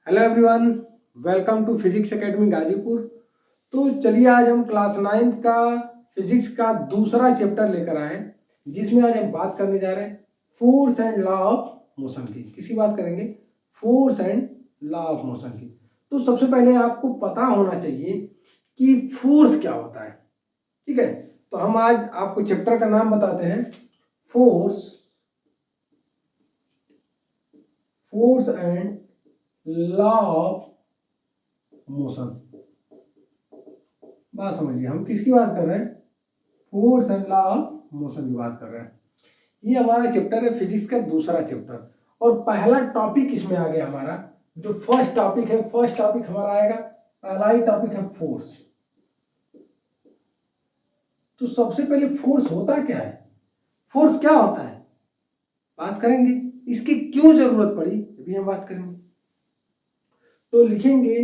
Hello everyone, welcome to physics academy Ghazipur. तो चलिए आज हम क्लास 9th का फिजिक्स का दूसरा चैप्टर लेकर आए हैं, जिसमें आज हम बात करने जा रहे हैं force and law of motion की। किसकी बात करेंगे? Force and law of motion की। तो सबसे पहले आपको पता होना चाहिए कि फोर्स क्या होता है। ठीक है, तो हम आज आपको चैप्टर का नाम बताते हैं, force and law of motion. बात समझिए, हम किसकी बात कर रहे हैं? Force and law of motion की बात कर रहे हैं। ये हमारा चैप्टर है फिजिक्स का दूसरा चैप्टर, और पहला टॉपिक इसमें आ गया हमारा। जो फर्स्ट टॉपिक है, फर्स्ट टॉपिक हमारा आएगा, पहला ही टॉपिक है फोर्स। तो सबसे पहले फोर्स होता क्या है, फोर्स क्या होता है, बात करेंगे। इसकी क्यों जरूरत पड़ी अभी हम बात करेंगे। तो लिखेंगे,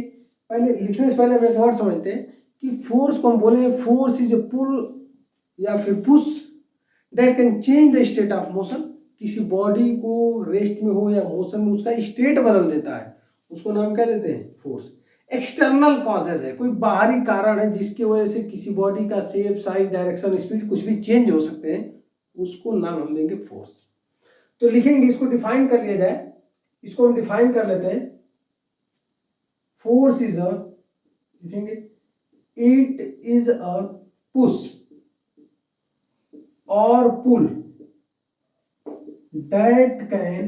पहले लिखने से पहले हम एक वर्ड समझते हैं कि फोर्स को हम बोलेंगे फोर्स इज ए पुल या फिर push that can change the state of motion. किसी बॉडी को रेस्ट में हो या मोशन में उसका स्टेट बदल देता है, उसको नाम क्या देते हैं? फोर्स। एक्सटर्नल कॉजेज है, कोई बाहरी कारण है जिसकी वजह से किसी बॉडी का शेप, साइज, डायरेक्शन, स्पीड कुछ भी चेंज हो सकते हैं, उसको नाम हम देंगे फोर्स। तो लिखेंगे, इसको डिफाइन कर लिया जाए, इसको हम डिफाइन कर लेते हैं। फोर्स इज अ, लिखेंगे, it is a push or pull that can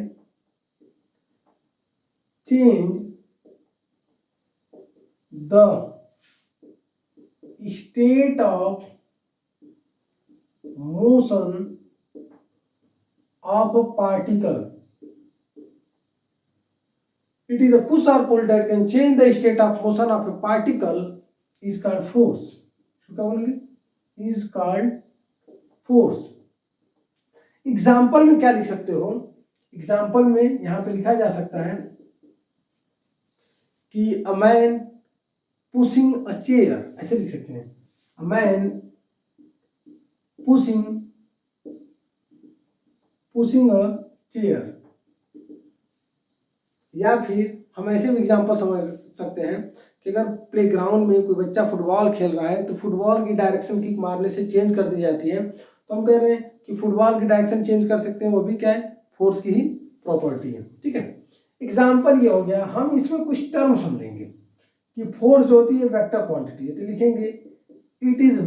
change the state of motion of a particle. It is a push or pull that can change the state of motion of a particle is called force. क्या बोलेंगे? Is called force. Example में क्या लिख सकते हो? Example में यहां पे लिखा जा सकता है कि a man pushing a chair, ऐसे लिख सकते हैं, a man pushing a chair. या फिर हम ऐसे भी एग्जाम्पल समझ सकते हैं कि अगर प्लेग्राउंड में कोई बच्चा फुटबॉल खेल रहा है तो फुटबॉल की डायरेक्शन किक मारने से चेंज कर दी जाती है, तो हम कह रहे हैं कि फुटबॉल की डायरेक्शन चेंज कर सकते हैं, वो भी क्या है? फोर्स की ही प्रॉपर्टी है। ठीक है, एग्जाम्पल ये हो गया। हम इसमें कुछ टर्म समझेंगे कि फोर्स जो होती है वेक्टर क्वांटिटी है, तो लिखेंगे इट इज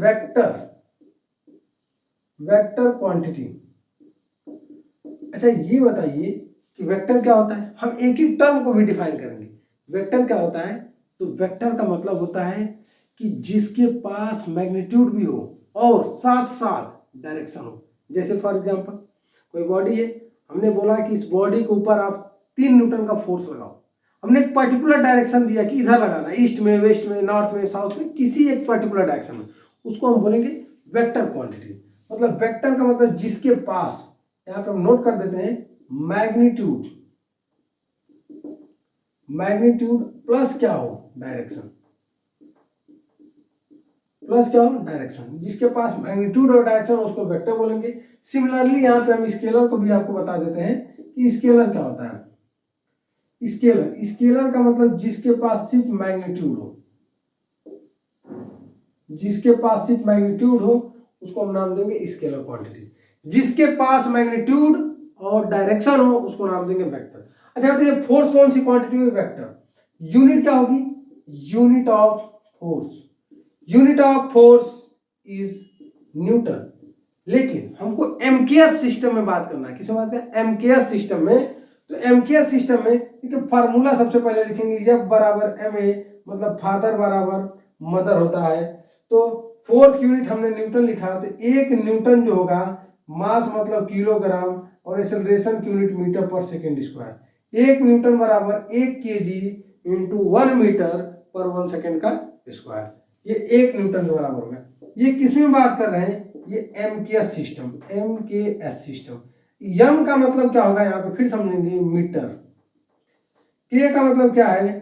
वेक्टर क्वांटिटी। अच्छा, ये बताइए कि वेक्टर क्या होता है। हम एक ही टर्म को भी डिफाइन करेंगे। वेक्टर क्या होता है? तो वेक्टर का मतलब होता है कि जिसके पास मैग्नीट्यूड भी हो और साथ साथ डायरेक्शन हो। जैसे फॉर एग्जांपल कोई बॉडी है, हमने बोला कि इस बॉडी के ऊपर आप 3 न्यूटन का फोर्स लगाओ। हमने एक पर्टिकुलर डायरेक्शन दिया कि इधर लगाना, ईस्ट में, वेस्ट में, नॉर्थ में, साउथ में, किसी एक पर्टिकुलर डायरेक्शन में, उसको हम बोलेंगे वेक्टर क्वांटिटी। मतलब वेक्टर का मतलब जिसके पास, यहां पे हम नोट कर देते हैं, मैग्नीट्यूड प्लस क्या हो? डायरेक्शन। प्लस क्या हो? डायरेक्शन। जिसके पास मैग्नीट्यूड और डायरेक्शन उसको वेक्टर बोलेंगे। सिमिलरली यहाँ पे हम स्केलर को भी आपको बता देते हैं कि स्केलर क्या होता है। स्केलर का मतलब जिसके पास सिर्फ मैग्नीट्यूड हो, उसको हम नाम देंगे स्केलर क्वांटिटी। जिसके पास मैग्नीट्यूड और डायरेक्शन हो उसको नाम देंगे वेक्टर। अच्छा बताइए, फोर्स कौन सी क्वांटिटी होगी? वेक्टर। यूनिट क्या होगी? Unit of force is Newton. लेकिन हमको एमकेएस सिस्टम में बात करना है। किसमें बात करें? एमकेएस सिस्टम में। तो एमकेएस सिस्टम में देखिए, फार्मूला सबसे पहले लिखेंगे, F बराबर ma, मतलब फादर बराबर मदर होता है। तो फोर्स यूनिट हमने न्यूटन लिखा, तो 1 न्यूटन जो होगा, मास मतलब किलोग्राम, और एक्सेलरेशन की यूनिट मीटर पर सेकेंड स्क्वायर। 1 न्यूटन बराबर 1 kg इंटू 1 मीटर पर 1 सेकेंड का स्क्वायर। ये 1 न्यूटन के बराबर होगा। ये किसमें बात कर रहे हैं? ये एमकेएस सिस्टम। यम का मतलब क्या होगा? यहाँ पे फिर समझेंगे, मीटर। के का मतलब क्या है?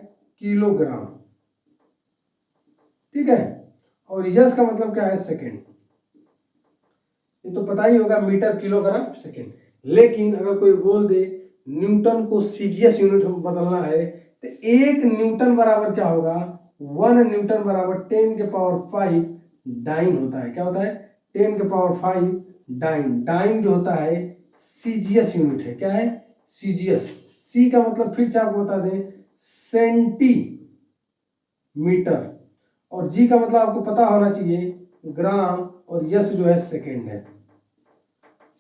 किलोग्राम। ठीक है, और यस का मतलब क्या है? सेकेंड। ये तो पता ही होगा, मीटर, किलोग्राम, सेकेंड। लेकिन अगर कोई बोल दे न्यूटन को सीजीएस यूनिट बदलना है, तो 1 न्यूटन बराबर क्या होगा, 1 न्यूटन बराबर 10 के पावर 5 डाइन होता है। क्या होता है, 10 के पावर 5 डाइन। डाइन जो होता है सीजीएस यूनिट है। क्या है, सीजीएस। सी का मतलब फिर से आपको बता दें सेंटीमीटर, और जी का मतलब आपको पता होना चाहिए ग्राम, और यस जो है सेकेंड है।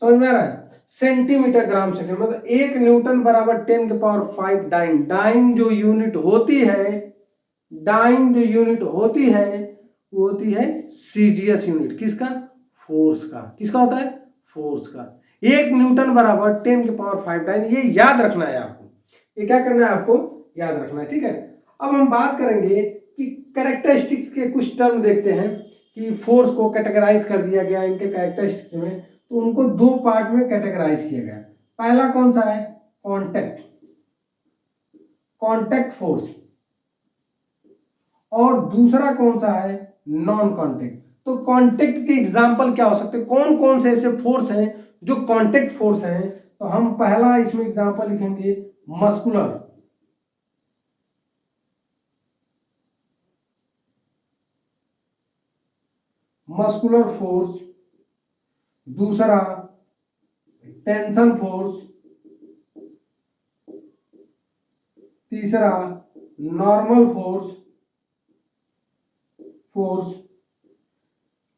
समझ में आ रहा है, सेंटीमीटर ग्राम सेकेंड, मतलब 1 न्यूटन बराबर 10 के पावर 5 डाइन। डाइन जो यूनिट होती है, डाइन जो यूनिट होती है वो होती है सीजीएस यूनिट। किसका, फोर्स का। किसका होता है, फोर्स का। 1 न्यूटन बराबर 10 के पावर 5 डाइन, ये याद रखना है आपको। ये क्या करना है आपको, याद रखना है, ठीक है। अब हम बात करेंगे कि कैरेक्टरिस्टिक्स के कुछ टर्म देखते हैं कि फोर्स को कैटेगराइज कर दिया गया इनके कैरेक्टरिस्टिक्स में, तो उनको 2 पार्ट में कैटेगराइज किया गया। पहला कौन सा है, कांटेक्ट, कांटेक्ट फोर्स, और दूसरा कौन सा है, नॉन कांटेक्ट। तो कांटेक्ट के एग्जांपल क्या हो सकते हैं, कौन कौन से ऐसे फोर्स हैं जो कांटेक्ट फोर्स हैं। तो हम पहला इसमें एग्जांपल लिखेंगे मस्कुलर, मस्कुलर फोर्स, दूसरा टेंशन फोर्स, तीसरा नॉर्मल फोर्स,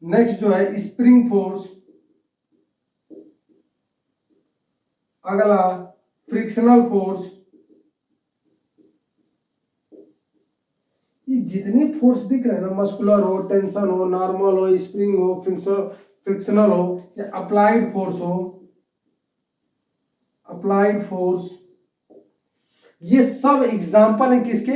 नेक्स्ट जो है स्प्रिंग फोर्स, अगला फ्रिक्शनल फोर्स। ये जितनी फोर्स दिख रहे हैं ना, मस्कुलर हो, टेंशन हो, नॉर्मल हो, स्प्रिंग हो, फ्रिक्शनल हो, या अप्लाइड फोर्स हो, अप्लाइड फोर्स, ये सब एग्जांपल है किसके,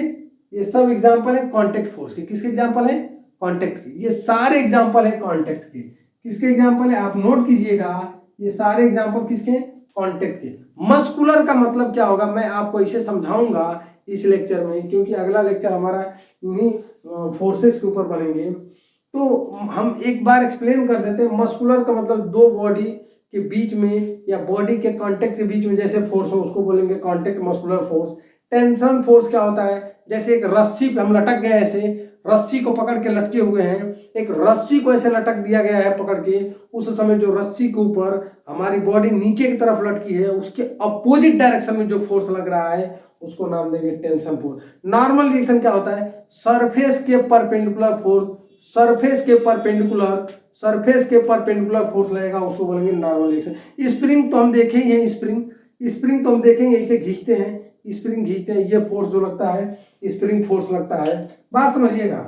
ये सब एग्जांपल है कांटेक्ट फोर्स के। किसके एग्जांपल है, कांटेक्ट के। ये सारे एग्जांपल है कांटेक्ट के। किसके एग्जांपल है, आप नोट कीजिएगा, ये सारे एग्जांपल किसके, कांटेक्ट के। मस्कुलर का मतलब क्या होगा, मैं आपको इसे समझाऊंगा इस लेक्चर में, क्योंकि अगला लेक्चर हमारा इन्हीं फोर्सेस के ऊपर बनेंगे। तो हम एक बार एक्सप्लेन कर देते हैं। मस्कुलर का मतलब 2 बॉडी के बीच में या बॉडी के कांटेक्ट के बीच में जैसे फोर्स हो उसको बोलेंगे contact muscular force. Tension force क्या होता है, जैसे एक रस्सी पे हम लटक गए, ऐसे रस्सी को पकड़ के लटके हुए हैं, एक रस्सी को ऐसे लटक दिया गया है पकड़ के, उस समय जो रस्सी के ऊपर हमारी बॉडी नीचे की तरफ लटकी है, उसके अपोजिट डायरेक्शन में जो फोर्स लग रहा है उसको नाम देंगे टेंशन फोर्स। नॉर्मल रिएक्शन क्या होता है, सरफेस के परपेंडिकुलर फोर्स, सरफेस के परपेंडिकुलर फोर्स लगेगा, उसको बोलेंगे नॉर्मल रिएक्शन। स्प्रिंग तो हम देखे ही हैं, स्प्रिंग तो हम देखेंगे, इसे खींचते हैं, स्प्रिंग खींचते हैं, ये फोर्स जो लगता है स्प्रिंग फोर्स लगता है। बात समझिएगा।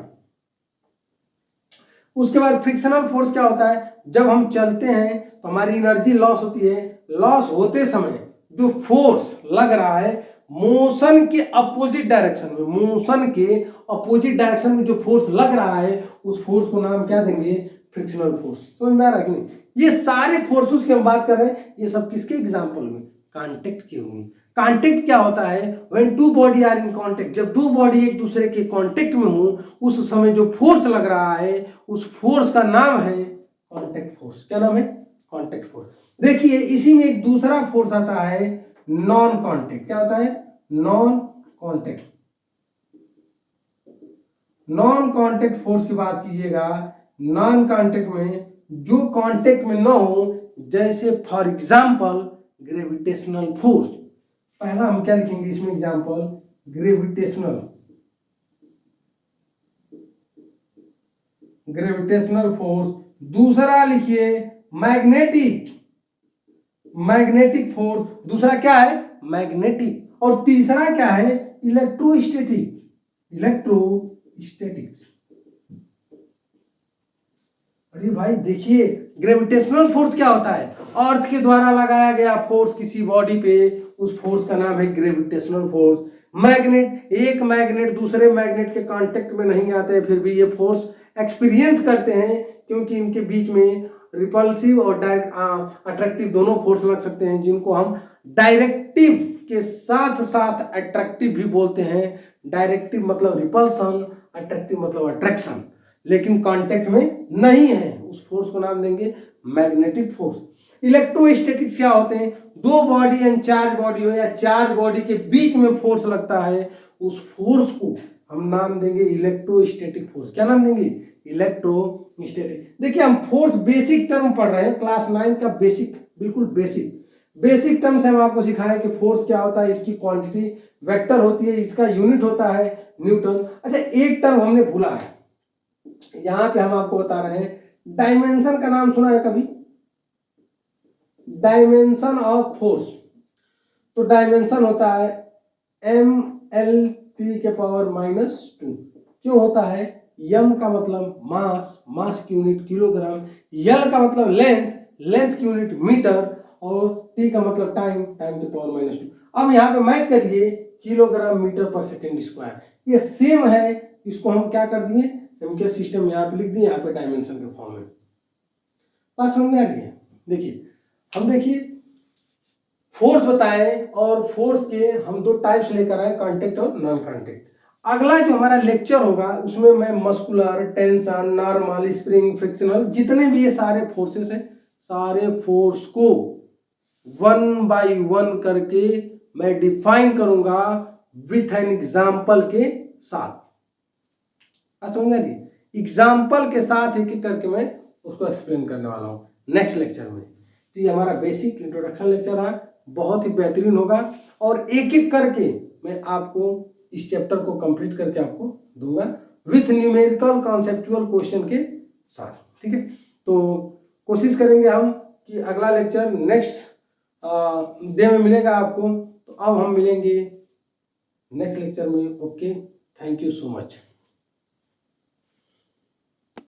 उसके बाद फ्रिक्शनल फोर्स क्या होता है, जब हम चलते हैं तो हमारी एनर्जी लॉस होती है, लॉस होते समय जो फोर्स लग रहा है मोशन के अपोजिट डायरेक्शन में, मोशन के अपोजिट डायरेक्शन में जो फोर्स लग रहा है उस फोर्स को नाम क्या देंगे, फ्रिक्शनल फोर्स। समझ में आ रहा है कि नहीं। ये सारे फोर्सेस की हम बात कर रहे हैं, ये सब किसके एग्जांपल में, कांटेक्ट के होंगे। कांटेक्ट क्या होता है, when 2 body are in contact, जब 2 बॉडी एक दूसरे के कांटेक्ट में हो उस समय जो फोर्स लग रहा है उस फोर्स का नाम है कांटेक्ट फोर्स। क्या नाम है, कांटेक्ट फोर्स। देखिए इसी में एक दूसरा फोर्स आता है नॉन कांटेक्ट। क्या होता है, non contact. Non contact force की बात कीजिएगा, नॉन कांटेक्ट में जो कांटेक्ट में ना हो, जैसे फॉर एग्जांपल ग्रेविटेशनल फोर्स। पहला हम क्या लिखेंगे इसमें एग्जांपल, ग्रेविटेशनल फोर्स। दूसरा लिखिए मैग्नेटिक फोर्स, दूसरा क्या है, मैग्नेटिक। और तीसरा क्या है, इलेक्ट्रोस्टैटिक्स। अरे भाई देखिए, ग्रेविटेशनल फोर्स क्या होता है, अर्थ के द्वारा लगाया गया फोर्स किसी बॉडी पे, उस फोर्स का नाम है ग्रेविटेशनल फोर्स। मैग्नेट, एक मैग्नेट दूसरे मैग्नेट के कांटेक्ट में नहीं आते, फिर भी ये फोर्स एक्सपीरियंस करते हैं, क्योंकि इनके बीच में रिपल्सिव और अट्रैक्टिव दोनों फोर्स लग सकते हैं, जिनको हम डायरेक्टिव के साथ साथ अट्रैक्टिव भी बोलते हैं। डायरेक्टिव मतलब रिपल्सन, अट्रैक्टिव मतलब अट्रैक्शन, लेकिन कांटेक्ट में नहीं है, उस फोर्स को नाम देंगे मैग्नेटिक फोर्स। इलेक्ट्रोस्टैटिक्स क्या होते हैं, 2 बॉडी एंड चार्ज बॉडी हो या चार्ज बॉडी के बीच में फोर्स लगता है, उस फोर्स को हम नाम देंगे इलेक्ट्रोस्टैटिक फोर्स। क्या नाम देंगे? इलेक्ट्रोस्टैटिक। देखिए हम फोर्स बेसिक टर्म पढ़ रहे हैं, क्लास 9 का बेसिक, बिल्कुल बेसिक टर्म से हम आपको सिखाए कि फोर्स क्या होता है, इसकी क्वांटिटी वेक्टर होती है, इसका यूनिट होता है न्यूटन। अच्छा एक टर्म हमने भूला है, यहां पे हम आपको बता रहे हैं, डायमेंशन का नाम सुना है कभी? डायमेंशन ऑफ फोर्स, तो डायमेंशन होता है mLT के पावर -2। क्यों होता है? m का मतलब मास की यूनिट किलोग्राम, l का मतलब लेंथ की यूनिट मीटर, और t का मतलब टाइम की पावर -2। अब यहाँ पे मैच करिए किलोग्राम मीटर पर सेकेंड स्क्वायर, ये सेम है, इसको हम क्या कर दिए, एमके सिस्टम यहाँ पे लिख दिए, यहाँ पे डायमेंशन के फॉर्म में। बात समझ में आ रही है? देखिए हम देखिए फोर्स बताए, और फोर्स के हम दो टाइप्स लेकर आए, कांटेक्ट और नॉन कांटेक्ट। अगला जो हमारा लेक्चर होगा उसमें मैं muscular, tension, normal, spring, frictional, जितने भी ये सारे फोर्सेस हैं, सारे फोर्स को 1 बाय 1 करके मैं डिफाइन करूंगा विथ एन एग्जाम्पल के साथ। समझ में आ रही है? एग्जाम्पल के साथ एक एक करके मैं उसको एक्सप्लेन करने वाला हूं नेक्स्ट लेक्चर में। तो ये हमारा बेसिक इंट्रोडक्शन लेक्चर है, बहुत ही बेहतरीन होगा, और एक एक करके मैं आपको इस चैप्टर को कंप्लीट करके आपको दूंगा विथ न्यूमेरिकल कॉन्सेप्चुअल क्वेश्चन के साथ। ठीक है, तो कोशिश करेंगे हम कि अगला लेक्चर नेक्स्ट डे में मिलेगा आपको। तो अब हम मिलेंगे नेक्स्ट लेक्चर में। Okay, thank you so much.